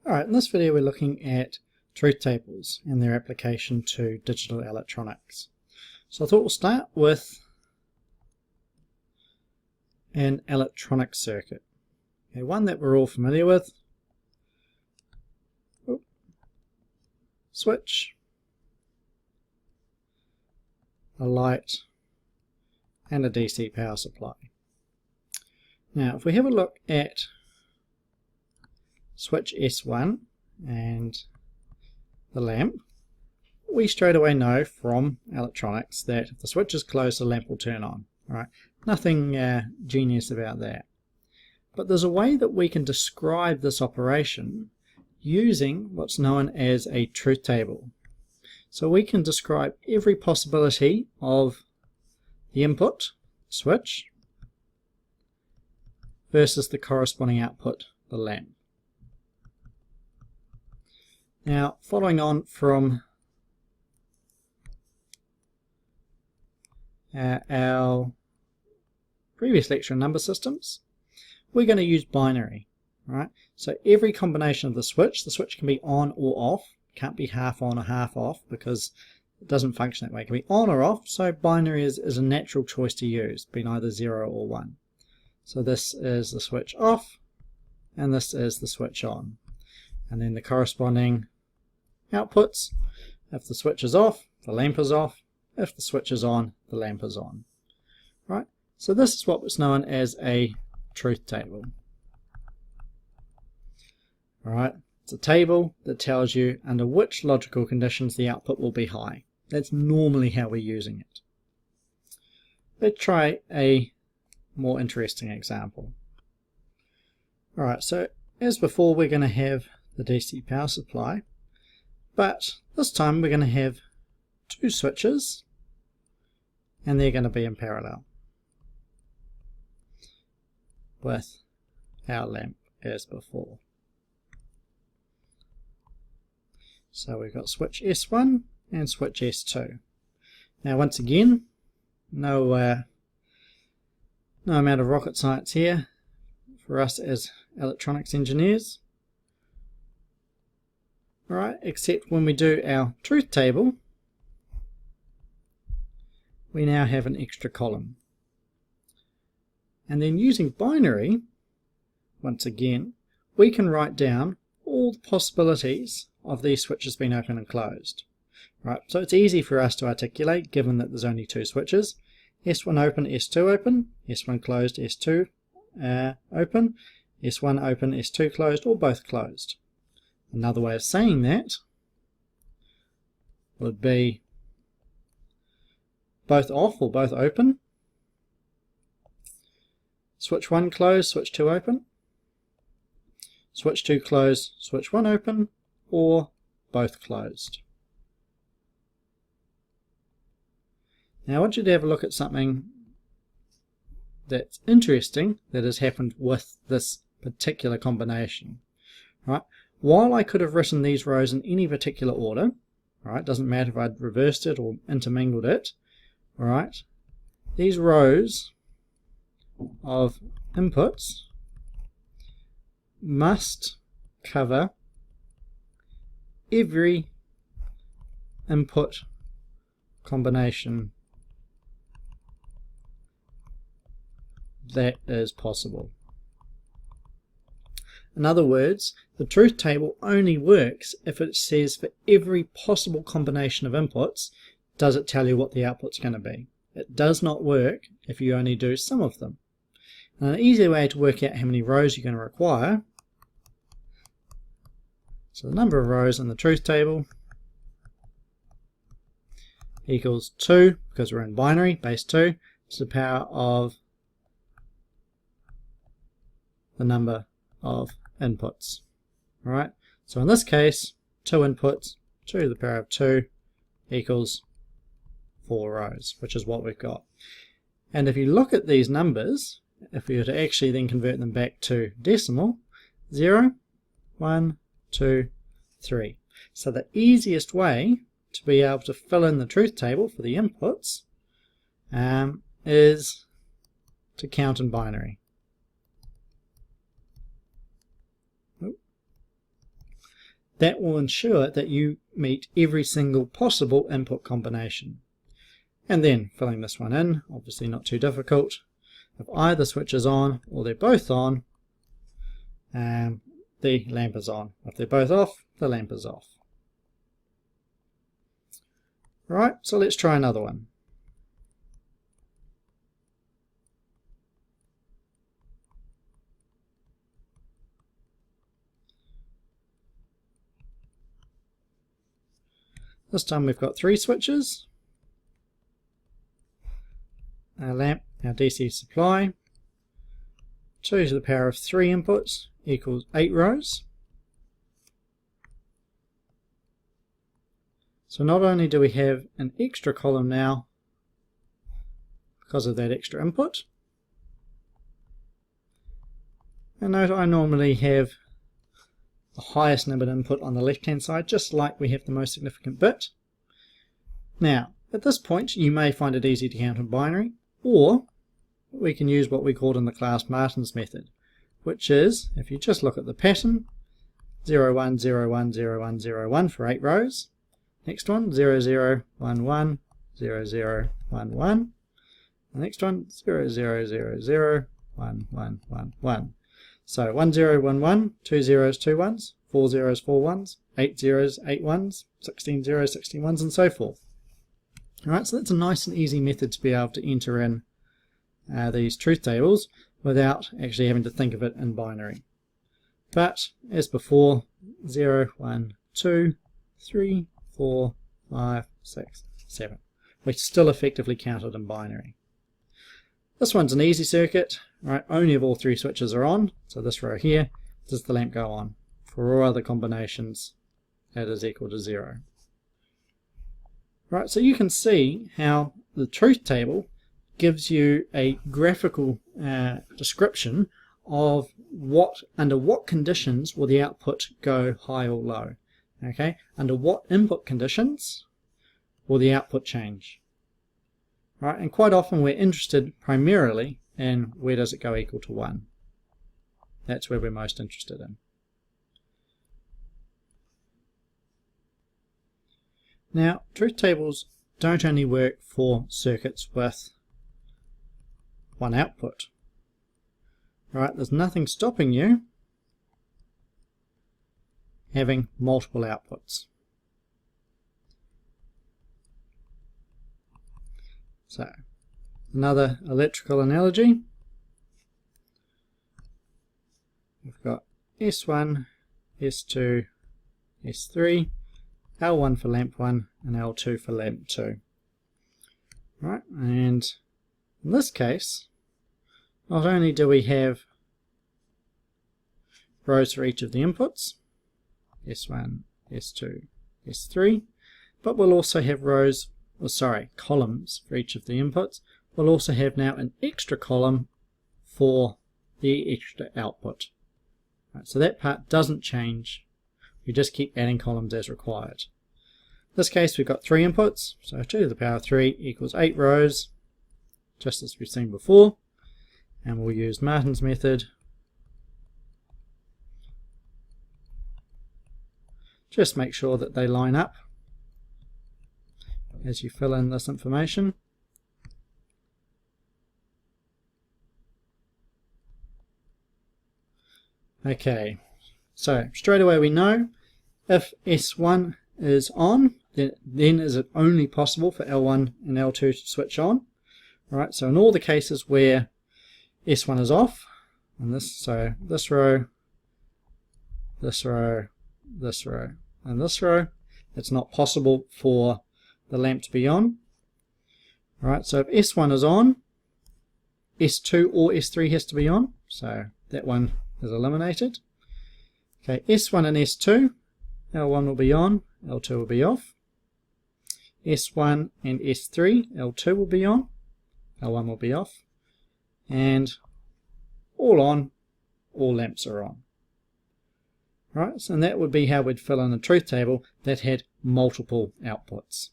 Alright, in this video we're looking at truth tables and their application to digital electronics. So I thought we'll start with an electronic circuit. Okay, one that we're all familiar with. Switch, a light, and a DC power supply. Now if we have a look at switch S1 and the lamp, we straight away know from electronics that if the switch is closed, the lamp will turn on. Right? Nothing genius about that. But there's a way that we can describe this operation using what's known as a truth table. So we can describe every possibility of the input, switch, versus the corresponding output, the lamp. Now, following on from our previous lecture on number systems, we're going to use binary, right? So every combination of the switch can be on or off. It can't be half on or half off because it doesn't function that way. It can be on or off, so binary is a natural choice to use, being either 0 or 1. So this is the switch off, and this is the switch on. And then the corresponding outputs: if the switch is off, the lamp is off; if the switch is on, the lamp is on. Right? So this is what was known as a truth table. Alright, it's a table that tells you under which logical conditions the output will be high. That's normally how we're using it. Let's try a more interesting example. Alright, so as before, we're going to have the DC power supply, but this time we're going to have two switches and they're going to be in parallel with our lamp as before. So we've got switch S1 and switch S2. Now once again, no amount of rocket science here for us as electronics engineers. Alright, except when we do our truth table, we now have an extra column. And then using binary, once again, we can write down all the possibilities of these switches being open and closed. Right, so it's easy for us to articulate given that there's only two switches. S1 open, S2 open, S1 closed, S2 open, S1 open, S2 closed, or both closed. Another way of saying that would be both off or both open, switch 1 closed, switch 2 open, switch 2 closed, switch 1 open, or both closed. Now I want you to have a look at something that's interesting that has happened with this particular combination. Right? While I could have written these rows in any particular order, right, doesn't matter if I'd reversed it or intermingled it, right, these rows of inputs must cover every input combination that is possible. In other words, the truth table only works if it says for every possible combination of inputs, does it tell you what the output's going to be. It does not work if you only do some of them. Now, an easy way to work out how many rows you're going to require, so the number of rows in the truth table equals 2, because we're in binary, base 2, to the power of the number of inputs. Right? So in this case, 2 inputs, 2 to the power of 2 equals 4 rows, which is what we've got. And if you look at these numbers, if we were to actually then convert them back to decimal, 0, 1, 2, 3. So the easiest way to be able to fill in the truth table for the inputs is to count in binary. That will ensure that you meet every single possible input combination. And then filling this one in, obviously not too difficult. If either switch is on or they're both on, the lamp is on. If they're both off, the lamp is off. Right, so let's try another one. This time we've got 3 switches. Our lamp, our DC supply, 2 to the power of 3 inputs equals 8 rows. So not only do we have an extra column now because of that extra input, and note I normally have the highest numbered input on the left hand side, just like we have the most significant bit. Now at this point you may find it easy to count in binary, or we can use what we called in the class Martin's method, which is, if you just look at the pattern, 0 1 0 1 0 1 0 1 for 8 rows. Next one 0 0 1 1 0 0 1 1. The next one 0 0 0 0 1 1 1 1. So 1 0 1 1, 2 zeros 2 1s, 4 zeros 4 1s, 8 zeros 8 1s, 16 zeros 16 1s, and so forth. Alright, so that's a nice and easy method to be able to enter in these truth tables without actually having to think of it in binary. But as before, 0 1 2 3 4 5 6 7. We still effectively counted in binary. This one's an easy circuit, right? Only if all 3 switches are on, so this row here, does the lamp go on. For all other combinations, that is equal to 0. Right, so you can see how the truth table gives you a graphical description of under what conditions will the output go high or low. Okay, under what input conditions will the output change. Right, and quite often we're interested primarily in where does it go equal to 1. That's where we're most interested in. Now, truth tables don't only work for circuits with one output. Right, there's nothing stopping you having multiple outputs. So, another electrical analogy. We've got S1, S2, S3, L1 for lamp 1 and L2 for lamp 2. Right, and in this case, not only do we have rows for each of the inputs, S1, S2, S3, but we'll also have columns for each of the inputs. We'll also have now an extra column for the extra output. Right, so that part doesn't change. We just keep adding columns as required. In this case we've got 3 inputs, so 2 to the power of 3 equals 8 rows, just as we've seen before, and we'll use Martin's method. Just make sure that they line up as you fill in this information. Okay, so straight away we know if S1 is on, then is it only possible for L1 and L2 to switch on. Right, so in all the cases where S1 is off, and this row, this row, this row, and this row, it's not possible for the lamp to be on. Alright, so if S1 is on, S2 or S3 has to be on, so that one is eliminated. Okay, S1 and S2, L1 will be on, L2 will be off. S1 and S3, L2 will be on, L1 will be off. And all on, all lamps are on. Right, so that would be how we'd fill in a truth table that had multiple outputs.